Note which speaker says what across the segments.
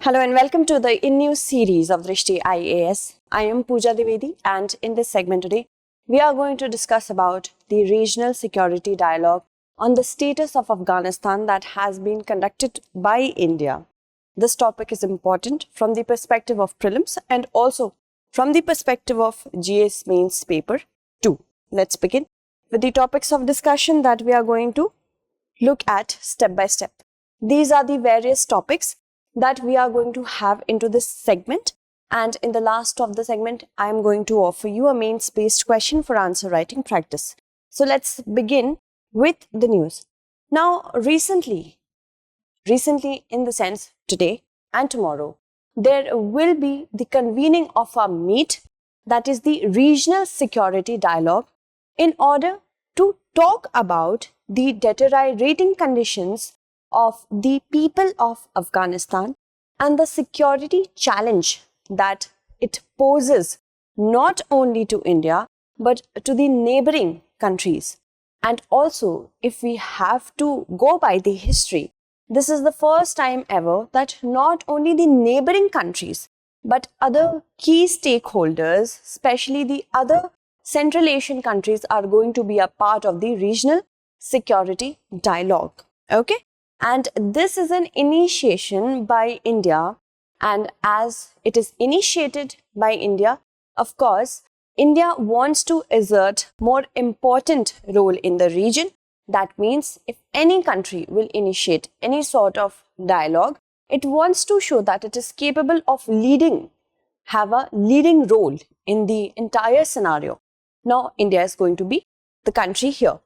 Speaker 1: Hello and welcome to the in-news series of Drishti IAS. I am Pooja Dwivedi, and in this segment today, we are going to discuss about the regional security dialogue on the status of Afghanistan that has been conducted by India. This topic is important from the perspective of prelims and also from the perspective of GS Mains paper 2. Let's begin with the topics of discussion that we are going to look at step by step. These are the various topics that we are going to have into this segment, and in the last of the segment I am going to offer you a mains based question for answer writing practice. So let's begin with the news. Now recently in the sense today and tomorrow, there will be the convening of a meet, that is the regional security dialogue, in order to talk about the deteriorating conditions of the people of Afghanistan and the security challenge that it poses not only to India but to the neighboring countries. And also, if we have to go by the history, this is the first time ever that not only the neighboring countries but other key stakeholders, especially the other Central Asian countries, are going to be a part of the regional security dialogue. Okay? And this is an initiation by India, and as it is initiated by India, of course, India wants to exert more important role in the region. That means if any country will initiate any sort of dialogue, it wants to show that it is capable of have a leading role in the entire scenario. Now, India is going to be the country here.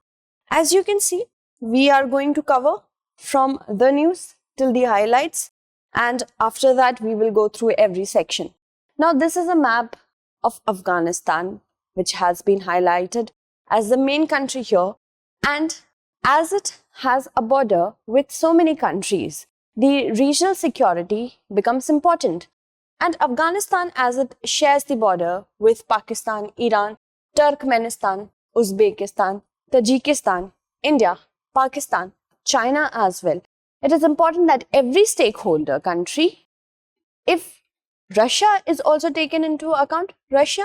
Speaker 1: As you can see, we are going to cover from the news till the highlights, and after that we will go through every section. Now this is a map of Afghanistan which has been highlighted as the main country here, and as it has a border with so many countries, the regional security becomes important. And Afghanistan, as it shares the border with Pakistan, Iran, Turkmenistan, Uzbekistan, Tajikistan, India, Pakistan, China as well, it is important that every stakeholder country, if Russia is also taken into account, Russia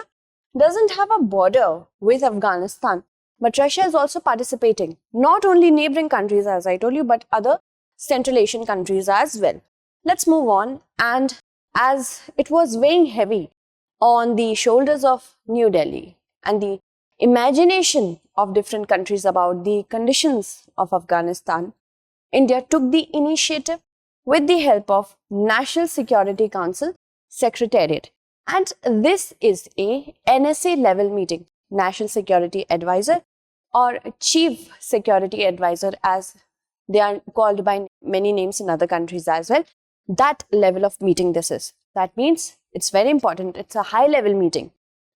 Speaker 1: doesn't have a border with Afghanistan, but Russia is also participating, not only neighboring countries as I told you, but other Central Asian countries as well. Let's move on. And as it was weighing heavy on the shoulders of New Delhi and the imagination of different countries about the conditions of Afghanistan, India took the initiative with the help of National Security Council Secretariat. And this is a NSA level meeting, National Security Advisor or Chief Security Advisor, as they are called by many names in other countries as well. That level of meeting this is. That means it's very important. It's a high level meeting.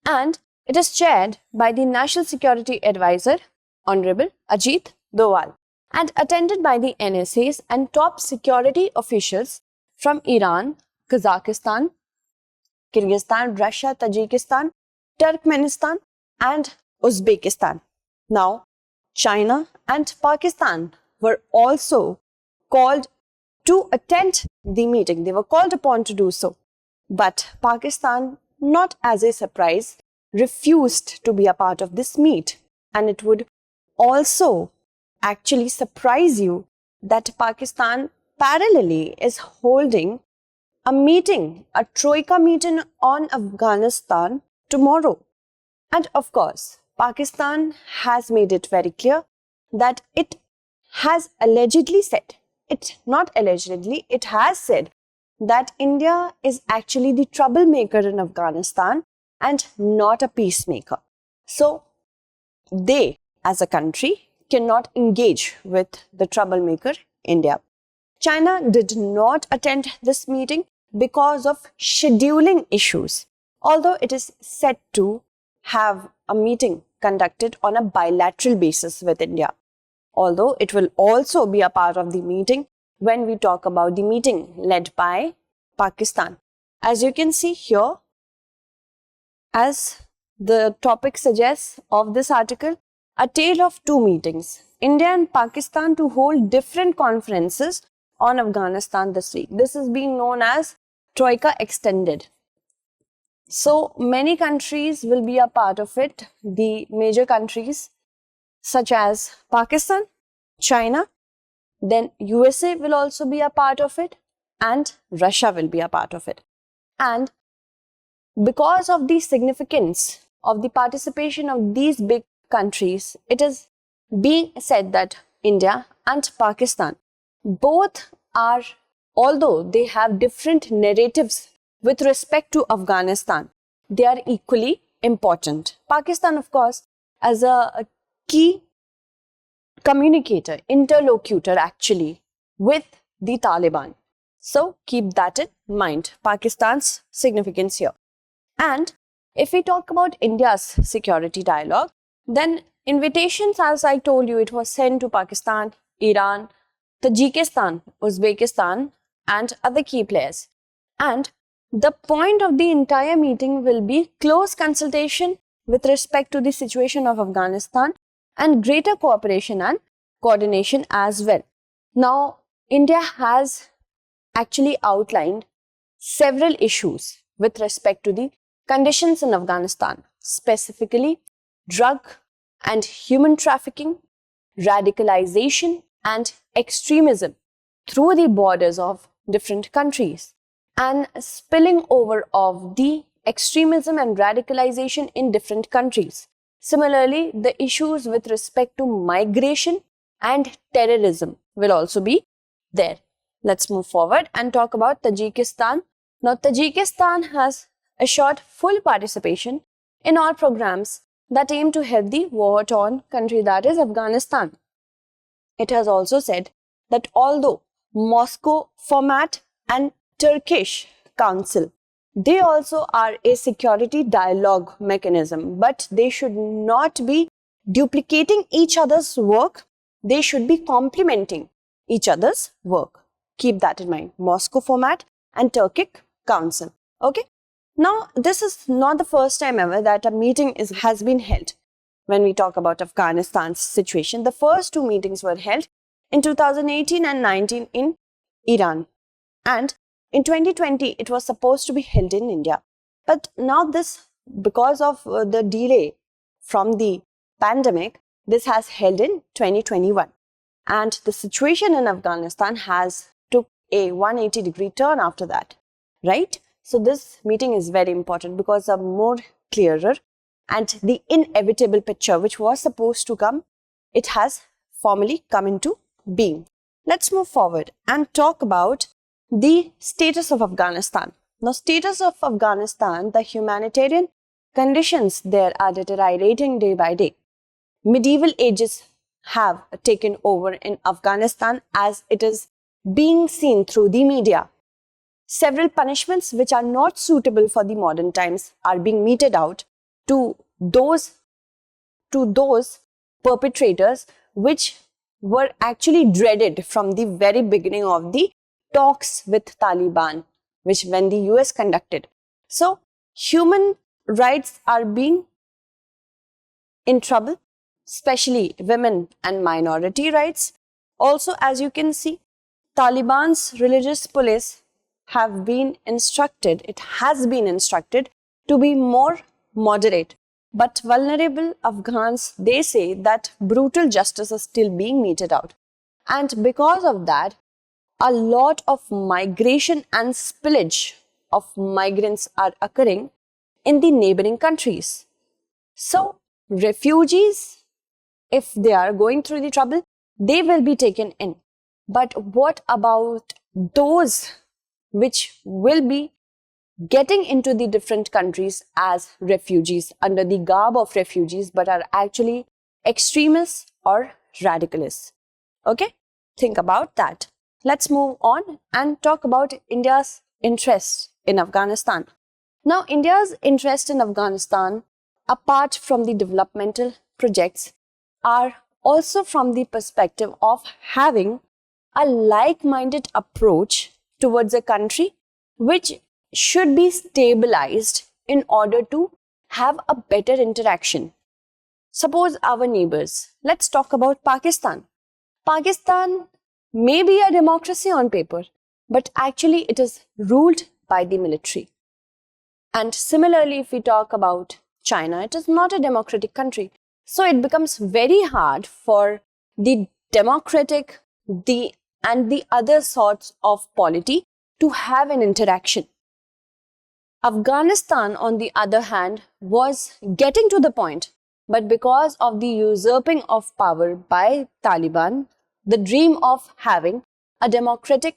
Speaker 1: And it is chaired by the National Security Advisor, Honorable Ajit, Doval, and attended by the NSAs and top security officials from Iran, Kazakhstan, Kyrgyzstan, Russia, Tajikistan, Turkmenistan, and Uzbekistan. Now, China and Pakistan were also called to attend the meeting. They were called upon to do so. But Pakistan, not as a surprise, refused to be a part of this meet. And it would also actually surprise you that Pakistan parallelly is holding a meeting, a Troika meeting on Afghanistan tomorrow. And of course, Pakistan has made it very clear that it has allegedly said, it has said that India is actually the troublemaker in Afghanistan and not a peacemaker. So they, as a country, cannot engage with the troublemaker India. China did not attend this meeting because of scheduling issues, although it is set to have a meeting conducted on a bilateral basis with India. Although it will also be a part of the meeting when we talk about the meeting led by Pakistan. As you can see here, as the topic suggests of this article, a tale of two meetings, India and Pakistan to hold different conferences on Afghanistan this week. This is being known as Troika extended. So many countries will be a part of it. The major countries such as Pakistan, China, then USA will also be a part of it, and Russia will be a part of it. And because of the significance of the participation of these big countries, it is being said that India and Pakistan both are, although they have different narratives with respect to Afghanistan, they are equally important. Pakistan, of course, as a key communicator, interlocutor actually with the Taliban. So keep that in mind, Pakistan's significance here. And if we talk about India's security dialogue, then invitations, as I told you, it was sent to Pakistan, Iran, Tajikistan, Uzbekistan, and other key players. And the point of the entire meeting will be close consultation with respect to the situation of Afghanistan and greater cooperation and coordination as well. Now, India has actually outlined several issues with respect to the conditions in Afghanistan, specifically drug and human trafficking, radicalization and extremism through the borders of different countries, and spilling over of the extremism and radicalization in different countries. Similarly, the issues with respect to migration and terrorism will also be there. Let's move forward and talk about Tajikistan. Now, Tajikistan has assured full participation in all programs that aim to help the war-torn country, that is Afghanistan. It has also said that although Moscow format and Turkish Council, they also are a security dialogue mechanism, but they should not be duplicating each other's work. They should be complementing each other's work. Keep that in mind. Moscow format and Turkish Council. Okay. Now, this is not the first time ever that a meeting has been held. When we talk about Afghanistan's situation, the first two meetings were held in 2018 and 19 in Iran. And in 2020, it was supposed to be held in India. But now this, because of the delay from the pandemic, this has held in 2021. And the situation in Afghanistan has took a 180-degree turn after that, right? So this meeting is very important because a more clearer and the inevitable picture which was supposed to come, it has formally come into being. Let's move forward and talk about the status of Afghanistan. Now, status of Afghanistan, the humanitarian conditions there are deteriorating day by day. Medieval ages have taken over in Afghanistan as it is being seen through the media. Several punishments which are not suitable for the modern times are being meted out to those perpetrators which were actually dreaded from the very beginning of the talks with Taliban, which when the US conducted. So, human rights are being in trouble, especially women and minority rights. Also, as you can see, Taliban's religious police has been instructed to be more moderate. But vulnerable Afghans, they say that brutal justice is still being meted out. And because of that, a lot of migration and spillage of migrants are occurring in the neighboring countries. So, refugees, if they are going through the trouble, they will be taken in. But what about those which will be getting into the different countries as refugees under the garb of refugees but are actually extremists or radicalists? Okay, think about that. Let's move on and talk about India's interest in Afghanistan. Now, India's interest in Afghanistan, apart from the developmental projects, are also from the perspective of having a like-minded approach towards a country which should be stabilized in order to have a better interaction. Suppose our neighbors. Let's talk about Pakistan. Pakistan may be a democracy on paper, but actually it is ruled by the military. And similarly, if we talk about China, it is not a democratic country. So it becomes very hard for the democratic and the other sorts of polity to have an interaction. Afghanistan, on the other hand, was getting to the point, but because of the usurping of power by Taliban, the dream of having a democratic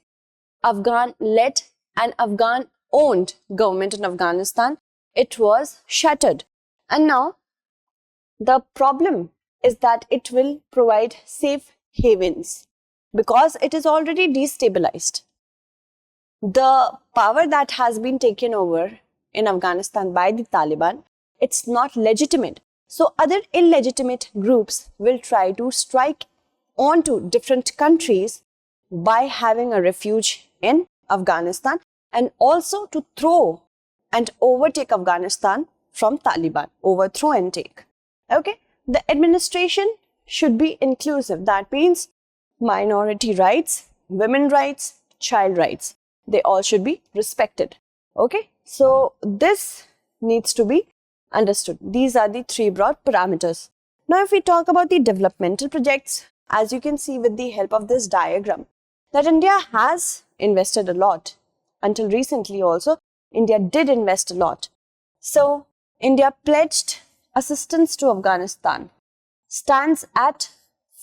Speaker 1: Afghan-led and Afghan-owned government in Afghanistan, it was shattered. And now, the problem is that it will provide safe havens because it is already destabilized. The power that has been taken over in Afghanistan by the Taliban, it's not legitimate. So other illegitimate groups will try to strike onto different countries by having a refuge in Afghanistan and also to throw and overtake Afghanistan from Taliban, overthrow and take. Okay, the administration should be inclusive. That means minority rights, women rights, child rights. They all should be respected. Okay, so this needs to be understood. These are the three broad parameters. Now, if we talk about the developmental projects, as you can see with the help of this diagram, that India has invested a lot. Until recently also, India did invest a lot. So, India pledged assistance to Afghanistan stands at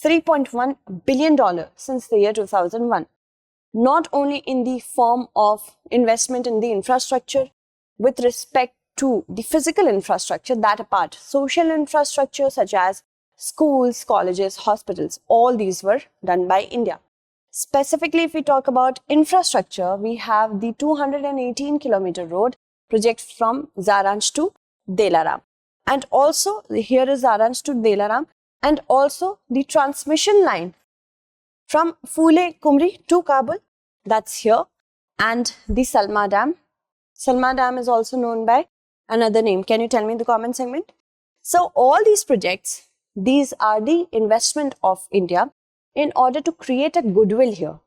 Speaker 1: $3.1 billion since the year 2001. Not only in the form of investment in the infrastructure with respect to the physical infrastructure, that apart, social infrastructure such as schools, colleges, hospitals, all these were done by India. Specifically, if we talk about infrastructure, we have the 218-kilometer road project from Zaranj to Delaram. And also, here is Zaranj to Delaram, and also the transmission line from Phule Kumri to Kabul, that's here, and the Salma Dam. Salma Dam is also known by another name. Can you tell me in the comment segment? So all these projects, these are the investment of India in order to create a goodwill here.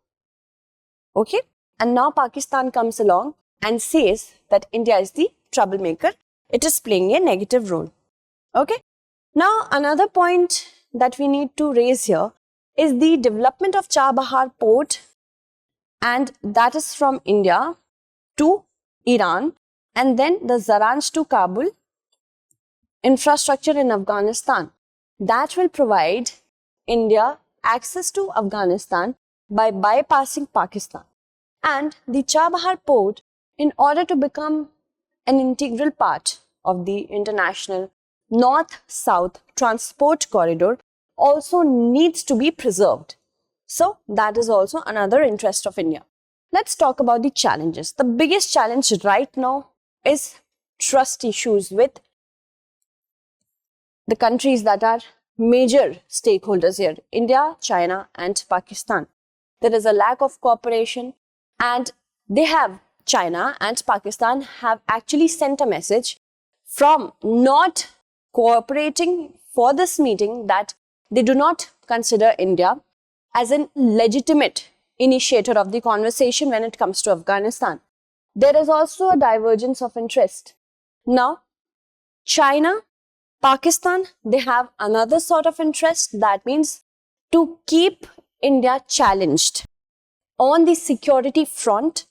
Speaker 1: Okay? And now Pakistan comes along and says that India is the troublemaker. It is playing a negative role. Okay? Now another point that we need to raise here is the development of Chabahar port, and that is from India to Iran, and then the Zaranj to Kabul infrastructure in Afghanistan that will provide India access to Afghanistan by bypassing Pakistan, and the Chabahar port, in order to become an integral part of the international north-south transport corridor, also needs to be preserved. So that is also another interest of India. Let's talk about the challenges. The biggest challenge right now is trust issues with the countries that are major stakeholders here, India, China and Pakistan. There is a lack of cooperation, and China and Pakistan have actually sent a message from not cooperating for this meeting that they do not consider India as a legitimate initiator of the conversation when it comes to Afghanistan. There is also a divergence of interest. Now, China, Pakistan, they have another sort of interest, that means to keep India challenged on the security front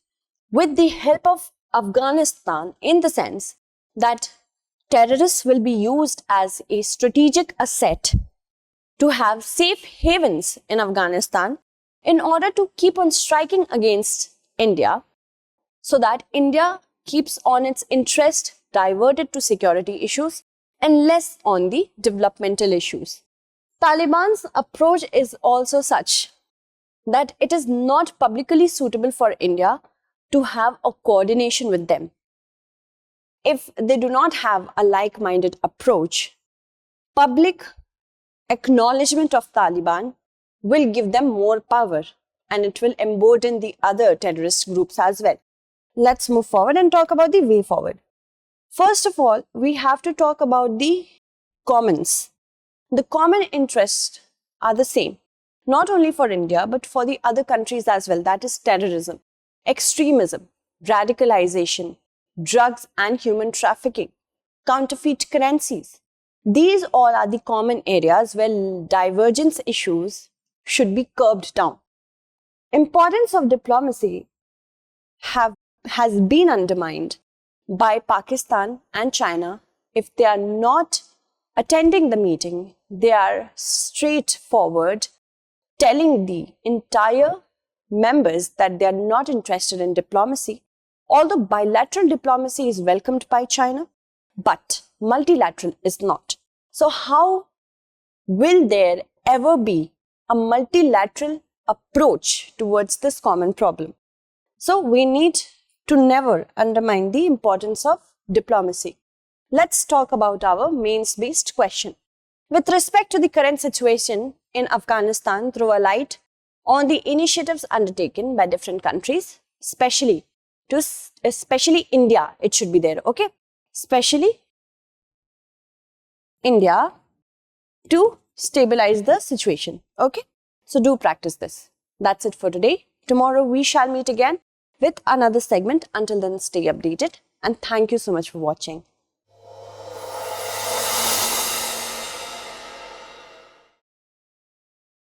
Speaker 1: with the help of Afghanistan, in the sense that terrorists will be used as a strategic asset to have safe havens in Afghanistan in order to keep on striking against India, so that India keeps on its interest diverted to security issues and less on the developmental issues. Taliban's approach is also such that it is not publicly suitable for India to have a coordination with them. If they do not have a like-minded approach, public acknowledgement of Taliban will give them more power, and it will embolden the other terrorist groups as well. Let's move forward and talk about the way forward. First of all, we have to talk about the commons. The common interests are the same, not only for India, but for the other countries as well. That is terrorism, extremism. radicalization, drugs and human trafficking, counterfeit currencies. These all are the common areas where divergence issues should be curbed down. Importance of diplomacy has been undermined by Pakistan and China. If they are not attending the meeting, they are straightforward telling the entire members that they are not interested in diplomacy. Although bilateral diplomacy is welcomed by China, but multilateral is not. So how will there ever be a multilateral approach towards this common problem? So we need to never undermine the importance of diplomacy. Let's talk about our mains-based question. With respect to the current situation in Afghanistan, throw a light on the initiatives undertaken by different countries, especially India. It should be there, okay? Especially India to stabilize the situation, okay? So do practice this. That's it for today. Tomorrow we shall meet again with another segment. Until then, stay updated and thank you so much for watching.